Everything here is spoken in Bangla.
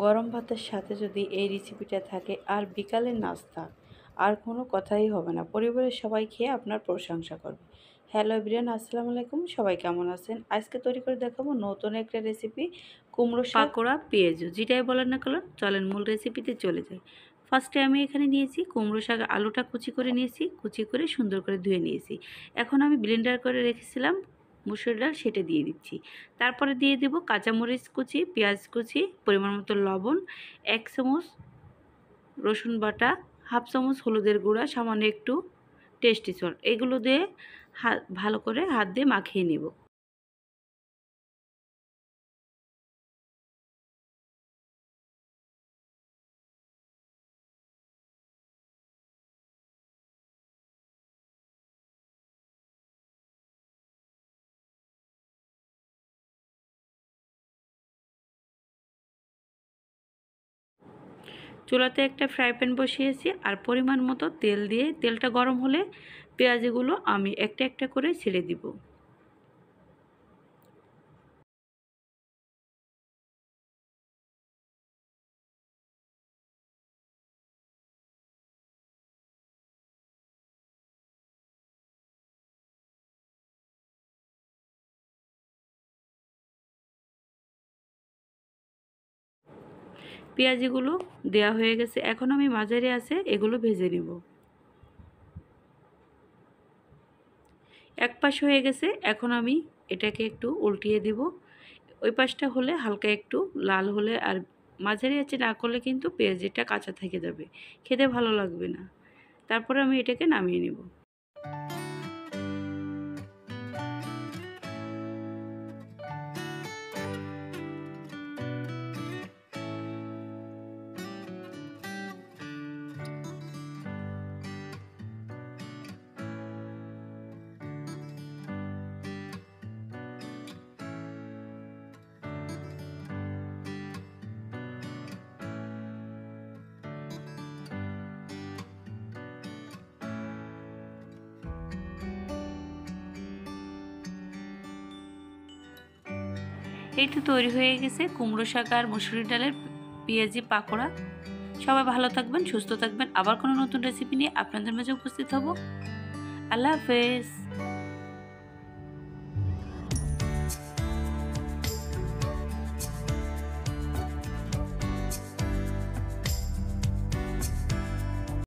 গরম ভাতের সাথে যদি এই রেসিপিটা থাকে আর বিকালের নাস্তা আর কোনো কথাই হবে না। পরিবারের সবাই খেয়ে আপনার প্রশংসা করবে। হ্যালো এভরিওয়ান, আসসালামু আলাইকুম। সবাই কেমন আছেন? আজকে তৈরি করে দেখাবো নতুন একটা রেসিপি, কুমড়ো শাক পাকোড়া পেঁয়াজু। যেটাই বলেন না কেন, চলেন মূল রেসিপিতে চলে যাই। ফার্স্টে আমি এখানে নিয়েছি কুমড়ো শাক, আলুটা কুচি করে নিয়েছি, কুচি করে সুন্দর করে ধুয়ে নিয়েছি। এখন আমি ব্লেন্ডার করে রেখেছিলাম মুসুর ডাল, সেটা দিয়ে দিচ্ছি। তারপরে দিয়ে দেব কাঁচামরিচ কুচি, পেঁয়াজ কুচি, পরিমাণ মতো লবণ, 1 চামচ রসুন বাটা, হাফ চামচ হলুদের গুঁড়া, সামান্য একটু টেস্টি সল্ট। এগুলো দিয়ে ভালো করে হাত দিয়ে মাখিয়ে নেব। চুলাতে একটা ফ্রাই প্যান বসিয়েছি আর পরিমাণ মতো তেল দিয়ে, তেলটা গরম হলে পেঁয়াজগুলো আমি একটা একটা করে ছেড়ে দিব। পেঁয়াজগুলো দেওয়া হয়ে গেছে, এখন আমি মাঝারি আছে এগুলো ভেজে নিব। এক পাশ হয়ে গেছে, এখন আমি এটাকে একটু উল্টিয়ে দিব। ওই পাশটা হলে হালকা একটু লাল হলে, আর মাঝারি আঁচে না করলে কিন্তু পেঁয়াজিটা কাঁচা থেকে যাবে, খেতে ভালো লাগবে না। তারপরে আমি এটাকে নামিয়ে নেব। এই তো তৈরি হয়ে গেছে কুমড়ো শাক আর মসুরি ডালের পেঁয়াজি পাকোড়া। সবাই ভালো থাকবেন, সুস্থ থাকবেন। আবার কোনো নতুন রেসিপি নিয়ে আপনাদের মাঝে উপস্থিত হব। আল্লাহ হাফেজ।